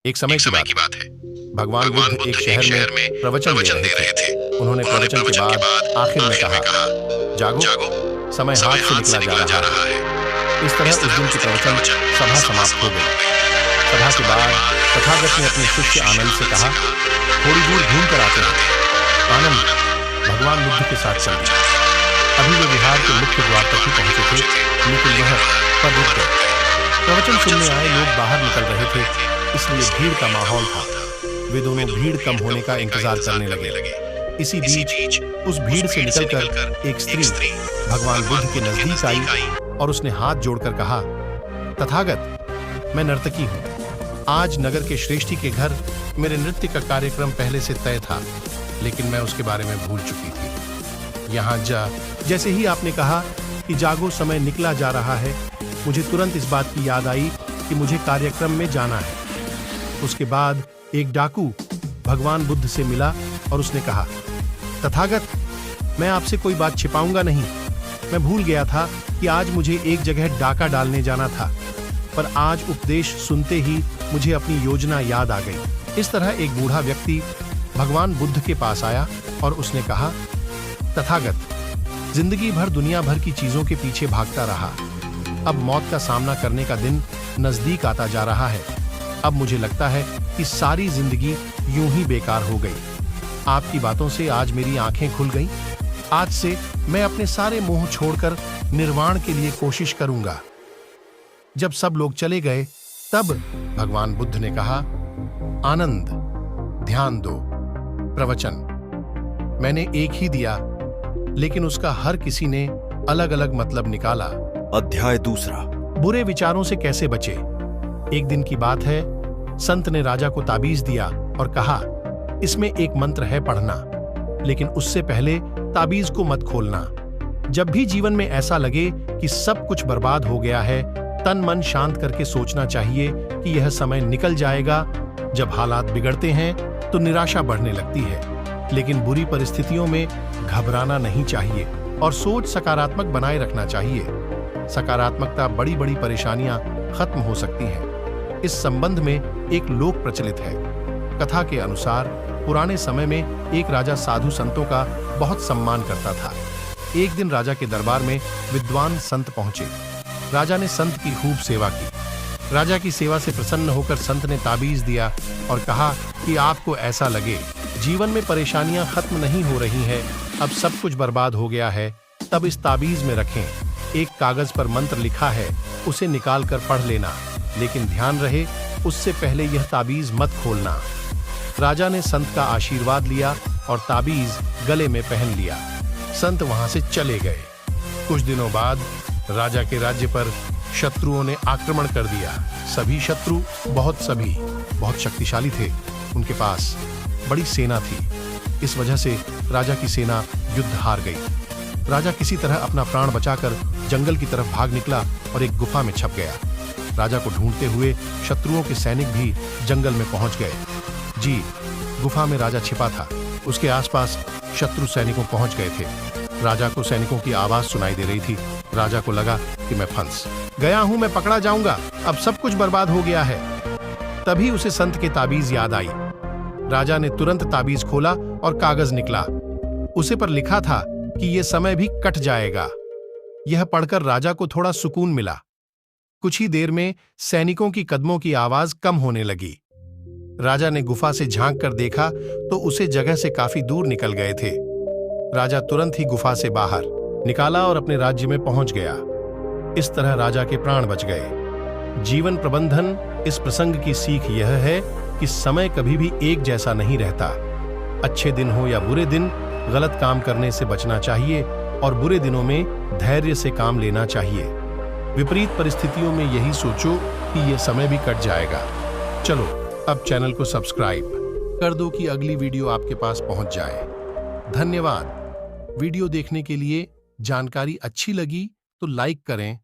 एक समय की बात है। भगवान बुद्ध एक शहर में प्रवचन दे रहे थे। उन्होंने प्रवचन के बाद आखिर में कहा, जागो, समय हाथ से निकला जा रहा है। इस तरह उस दिन की प्रवचन सभा समाप्त हो गई। सभा के बाद तथागत ने अपने शिष्य आनंद से कहा, थोड़ी दूर घूम कर आते हैं। आनंद भगवान बुद्ध के साथ चल दिया। अभी वे विहार के मुख्य द्वार तक ही पहुंचे थे, लेकिन वह पर रुक गए। प्रवचन सुनने आए लोग बाहर निकल रहे थे, इसलिए भीड़ का माहौल था। वे दोनों भीड़ कम होने का इंतजार करने लगे। इसी बीच उस भीड़ से निकलकर एक स्त्री भगवान बुद्ध के नजदीक आई और उसने हाथ जोड़कर कहा, तथागत, मैं नर्तकी हूँ। आज नगर के श्रेष्ठी के घर मेरे नृत्य का कार्यक्रम पहले से तय था, लेकिन मैं उसके बारे में भूल चुकी थी। यहाँ जैसे ही आपने कहा कि जागो, समय निकला जा रहा है, मुझे तुरंत इस बात की याद आई कि मुझे कार्यक्रम में जाना है। उसके बाद एक डाकू भगवान बुद्ध से मिला और उसने कहा, तथागत, मैं आपसे कोई बात छिपाऊंगा नहीं। मैं भूल गया था कि आज मुझे एक जगह डाका डालने जाना था, पर आज उपदेश सुनते ही मुझे अपनी योजना याद आ गई। इस तरह एक बूढ़ा व्यक्ति भगवान बुद्ध के पास आया और उसने कहा, तथागत, जिंदगी भर दुनिया भर की चीजों के पीछे भागता रहा। अब मौत का सामना करने का दिन नजदीक आता जा रहा है। अब मुझे लगता है कि सारी जिंदगी यूं ही बेकार हो गई। आपकी बातों से आज मेरी आंखें खुल गईं। आज से मैं अपने सारे मोह छोड़कर निर्वाण के लिए कोशिश करूंगा। जब सब लोग चले गए, तब भगवान बुद्ध ने कहा, आनंद, ध्यान दो। प्रवचन मैंने एक ही दिया, लेकिन उसका हर किसी ने अलग अलग मतलब निकाला। अध्याय दूसरा, बुरे विचारों से कैसे बचे। एक दिन की बात है, संत ने राजा को ताबीज दिया और कहा, इसमें एक मंत्र है, पढ़ना, लेकिन उससे पहले ताबीज को मत खोलना। जब भी जीवन में ऐसा लगे कि सब कुछ बर्बाद हो गया है, तन मन शांत करके सोचना चाहिए कि यह समय निकल जाएगा। जब हालात बिगड़ते हैं तो निराशा बढ़ने लगती है, लेकिन बुरी परिस्थितियों में घबराना नहीं चाहिए और सोच सकारात्मक बनाए रखना चाहिए। सकारात्मकता बड़ी बड़ी परेशानियां खत्म हो सकती हैं। इस संबंध में एक लोक प्रचलित है। कथा के अनुसार पुराने समय में एक राजा साधु संतों का बहुत सम्मान करता था। एक दिन राजा के दरबार में विद्वान संत पहुंचे। राजा ने संत की खूब सेवा की। राजा की सेवा से प्रसन्न होकर संत ने ताबीज दिया और कहा कि आपको ऐसा लगे जीवन में परेशानियां खत्म नहीं हो रही हैं, अब सब कुछ बर्बाद हो गया है, तब इस ताबीज में रखें। एक कागज पर मंत्र लिखा है, उसे निकाल कर पढ़ लेना, लेकिन ध्यान रहे उससे पहले यह ताबीज मत खोलना। राजा ने संत का आशीर्वाद लिया और ताबीज गले में पहन लिया। संत वहां से चले गए। कुछ दिनों बाद राजा के राज्य पर शत्रुओं ने आक्रमण कर दिया। सभी शत्रु बहुत शक्तिशाली थे। उनके पास बड़ी सेना थी। इस वजह से राजा की सेना युद्ध हार गई। राजा किसी तरह अपना प्राण बचाकर जंगल की तरफ भाग निकला और एक गुफा में छप गया। राजा को ढूंढते हुए शत्रुओं के सैनिक भी जंगल में पहुंच गए। गुफा में राजा छिपा था। उसके आसपास शत्रु सैनिकों पहुंच गए थे। राजा को सैनिकों की आवाज सुनाई दे रही थी। राजा को लगा कि मैं फंस गया हूं, मैं पकड़ा जाऊंगा, अब सब कुछ बर्बाद हो गया है। तभी उसे संत के ताबीज याद आई। राजा ने तुरंत ताबीज खोला और कागज निकला। उसे पर लिखा था कि यह समय भी कट जाएगा। यह पढ़कर राजा को थोड़ा सुकून मिला। कुछ ही देर में सैनिकों की कदमों की आवाज कम होने लगी। राजा ने गुफा से झांक कर देखा तो उसे जगह से काफी दूर निकल गए थे। राजा तुरंत ही गुफा से बाहर निकाला और अपने राज्य में पहुंच गया। इस तरह राजा के प्राण बच गए। जीवन प्रबंधन इस प्रसंग की सीख यह है कि समय कभी भी एक जैसा नहीं रहता। अच्छे दिन हो या बुरे दिन, गलत काम करने से बचना चाहिए और बुरे दिनों में धैर्य से काम लेना चाहिए। विपरीत परिस्थितियों में यही सोचो कि यह समय भी कट जाएगा। चलो अब चैनल को सब्सक्राइब कर दो कि अगली वीडियो आपके पास पहुंच जाए। धन्यवाद। वीडियो देखने के लिए। जानकारी अच्छी लगी तो लाइक करें